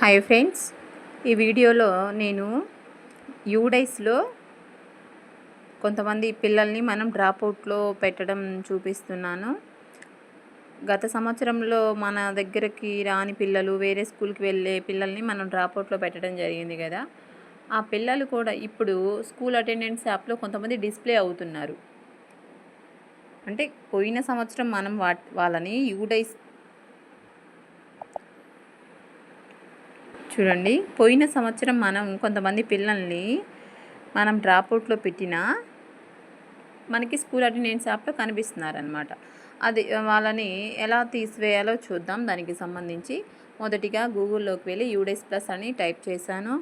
Hi friends, ఈ వీడియోలో నేను యూడైస్లో కొంతమంది పిల్లల్ని మనం డ్రాప్అవుట్లో పెట్టడం చూపిస్తున్నాను. గత సంవత్సరంలో మన దగ్గరికి రాని పిల్లలు, వేరే స్కూల్కి వెళ్ళే పిల్లల్ని మనం డ్రాప్అవుట్లో పెట్టడం జరిగింది కదా. ఆ పిల్లలు కూడా ఇప్పుడు స్కూల్ అటెండెన్స్ యాప్లో కొంతమంది డిస్ప్లే అవుతున్నారు. అంటే పోయిన సంవత్సరం మనం వాళ్ళని యూడైస్ చూడండి, పోయిన సంవత్సరం మనం కొంతమంది పిల్లల్ని మనం డ్రాప్అవుట్లో పెట్టినా మనకి స్కూల్ అటెండెన్స్ యాప్లో కనిపిస్తున్నారనమాట. అది వాళ్ళని ఎలా తీసివేయాలో చూద్దాం. దానికి సంబంధించి మొదటిగా గూగుల్లోకి వెళ్ళి యూడైస్ ప్లస్ అని టైప్ చేశాను.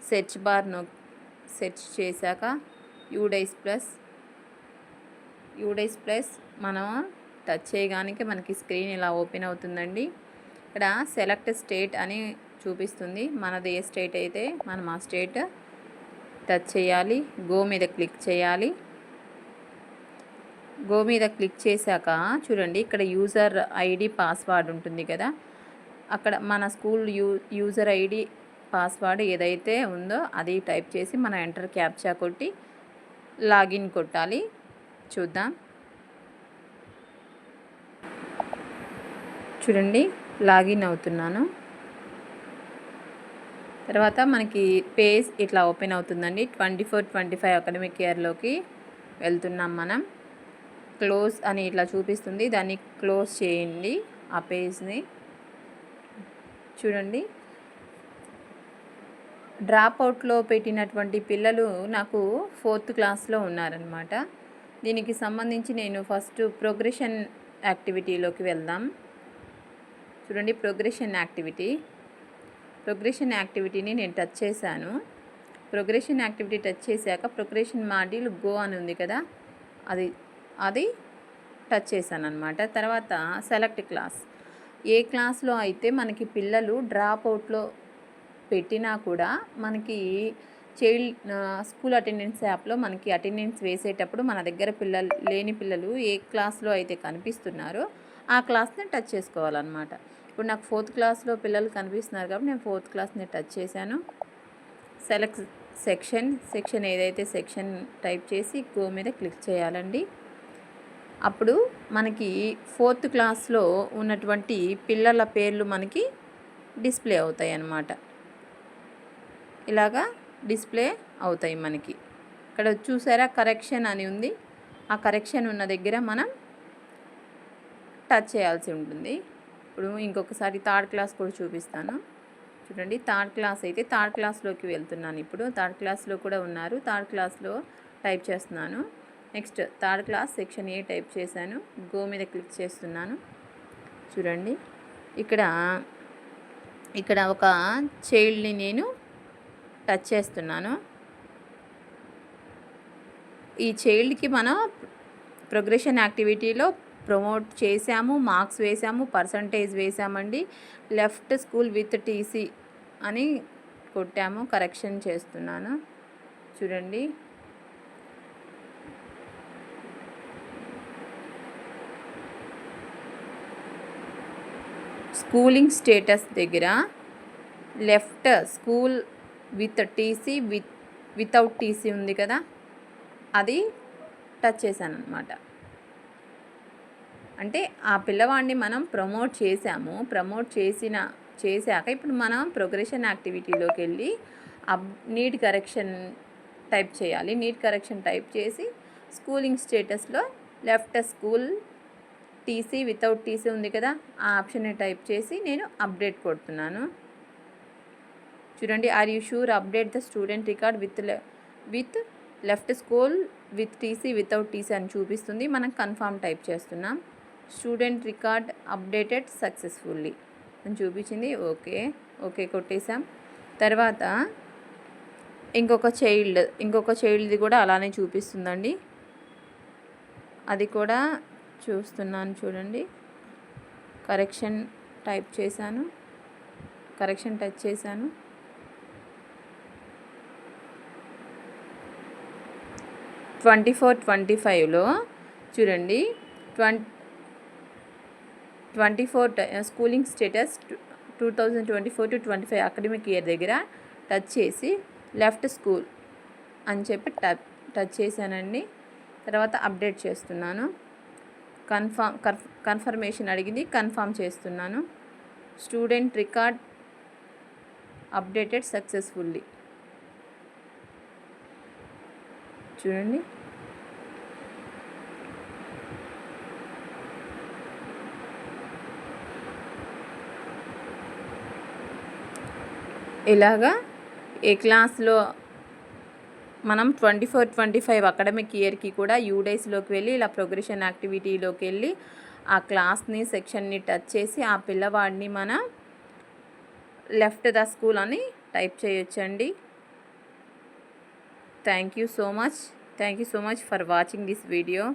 సెర్చ్ బార్ను సెర్చ్ చేశాక యూడైస్ ప్లస్ మనం టచ్ చేయగానే మనకి స్క్రీన్ ఇలా ఓపెన్ అవుతుందండి. ఇక్కడ సెలెక్ట్ స్టేట్ అని చూపిస్తుంది. మనది ఏ స్టేట్ అయితే మనం ఆ స్టేట్ టచ్ చేయాలి. గో మీద క్లిక్ చేయాలి. గో మీద క్లిక్ చేశాక చూడండి, ఇక్కడ యూజర్ ఐడి పాస్వర్డ్ ఉంటుంది కదా. అక్కడ మన స్కూల్ యూజర్ ఐడి పాస్వర్డ్ ఏదైతే ఉందో అది టైప్ చేసి మన ఎంటర్ క్యాప్చా కొట్టి లాగిన్ కొట్టాలి. చూద్దాం. చూడండి, లాగిన్ అవుతున్నాను. తర్వాత మనకి పేజ్ ఇట్లా ఓపెన్ అవుతుందండి. 24-25 అకాడమిక్ ఇయర్లోకి వెళ్తున్నాం మనం. క్లోజ్ అని ఇట్లా చూపిస్తుంది, దాన్ని క్లోజ్ చేయండి ఆ పేజ్ని. చూడండి, డ్రాప్అవుట్లో పెట్టినటువంటి పిల్లలు నాకు 4th క్లాస్లో ఉన్నారనమాట. దీనికి సంబంధించి నేను ఫస్ట్ ప్రోగ్రెషన్ యాక్టివిటీలోకి వెళ్దాం. చూడండి, ప్రోగ్రెషన్ యాక్టివిటీని నేను టచ్ చేశాను. ప్రోగ్రెషన్ యాక్టివిటీ టచ్ చేశాక ప్రోగ్రెషన్ మాడ్యూల్ గో అని ఉంది కదా, అది టచ్ చేశాను అనమాట. తర్వాత సెలెక్ట్ క్లాస్. ఏ క్లాస్లో అయితే మనకి పిల్లలు డ్రాప్అవుట్లో పెట్టినా కూడా మనకి స్కూల్ అటెండెన్స్ యాప్లో మనకి అటెండెన్స్ వేసేటప్పుడు మన దగ్గర లేని పిల్లలు ఏ క్లాస్లో అయితే కనిపిస్తున్నారో ఆ క్లాస్ని టచ్ చేసుకోవాలన్నమాట. ఇప్పుడు నాకు 4th క్లాస్లో పిల్లలు కనిపిస్తున్నారు కాబట్టి నేను 4th క్లాస్ని టచ్ చేశాను. సెలెక్ట్ సెక్షన్ ఏదైతే సెక్షన్ టైప్ చేసి గో మీద క్లిక్ చేయాలండి. అప్పుడు మనకి 4th క్లాస్లో ఉన్నటువంటి పిల్లల పేర్లు మనకి డిస్ప్లే అవుతాయి అన్నమాట. ఇలాగా డిస్ప్లే అవుతాయి మనకి. ఇక్కడ చూసారా, కరెక్షన్ అని ఉంది. ఆ కరెక్షన్ ఉన్న దగ్గర మనం టచ్ చేయాల్సి ఉంటుంది. ఇప్పుడు ఇంకొకసారి 3rd క్లాస్ కూడా చూపిస్తాను. చూడండి, 3rd క్లాస్ అయితే 3rd క్లాస్లోకి వెళ్తున్నాను. ఇప్పుడు 3rd క్లాస్లో కూడా ఉన్నారు. 3rd క్లాస్లో టైప్ చేస్తున్నాను. నెక్స్ట్ 3rd క్లాస్ సెక్షన్ ఏ టైప్ చేశాను. గో మీద క్లిక్ చేస్తున్నాను. చూడండి, ఇక్కడ ఒక చైల్డ్ని నేను టచ్ చేస్తున్నాను. ఈ చైల్డ్కి మనం ప్రోగ్రెషన్ యాక్టివిటీలో ప్రమోట్ చేసాము, మార్క్స్ వేసాము, పర్సంటేజ్ వేసామండి. లెఫ్ట్ స్కూల్ విత్ టీసీ అని కొట్టాము. కరెక్షన్ చేస్తున్నాను. చూడండి, స్కూలింగ్ స్టేటస్ దగ్గర left school with TC without TC ఉంది కదా, అది టచ్ చేశాను అనమాట. అంటే ఆ పిల్లవాడిని మనం ప్రమోట్ చేసాము. ప్రమోట్ చేశాక ఇప్పుడు మనం ప్రోగ్రెషన్ యాక్టివిటీలోకి వెళ్ళి నీట్ కరెక్షన్ టైప్ చేయాలి. నీట్ కరెక్షన్ టైప్ చేసి స్కూలింగ్ స్టేటస్లో left school TC without TC ఉంది కదా, ఆ ఆప్షన్ని టైప్ చేసి నేను అప్డేట్ కొడుతున్నాను. చూడండి, are you sure update the student record with left school with TC without TC అని చూపిస్తుంది. మనం కన్ఫర్మ్ టైప్ చేస్తున్నాం. స్టూడెంట్ రికార్డ్ అప్డేటెడ్ సక్సెస్ఫుల్లీ అని చూపించింది. ఓకే కొట్టేసాం. తర్వాత ఇంకొక చైల్డ్ది కూడా అలానే చూపిస్తుందండి. అది కూడా చూస్తున్నాను. చూడండి, కరెక్షన్ టైప్ చేశాను. కరెక్షన్ టచ్ చేశాను. ట్వంటీ 25లో చూడండి, 24 స్కూలింగ్ స్టేటస్ 2024-25 అకాడమిక్ ఇయర్ దగ్గర టచ్ చేసి లెఫ్ట్ స్కూల్ అని చెప్పి టచ్ చేశానండి. తర్వాత అప్డేట్ చేస్తున్నాను. కన్ఫర్మేషన్ అడిగింది, కన్ఫర్మ్ చేస్తున్నాను. Student record updated successfully. చూడండి, ఇలాగా ఏ క్లాస్లో మనం 24-25 అకాడమిక్ ఇయర్కి కూడా యూడైస్లోకి వెళ్ళి ఇలా ప్రోగ్రెషన్ యాక్టివిటీలోకి వెళ్ళి ఆ క్లాస్ని సెక్షన్ని టచ్ చేసి ఆ పిల్లవాడిని మనం లెఫ్ట్ ద స్కూల్ అని టైప్ చేయొచ్చండి. Thank you so much for watching this video.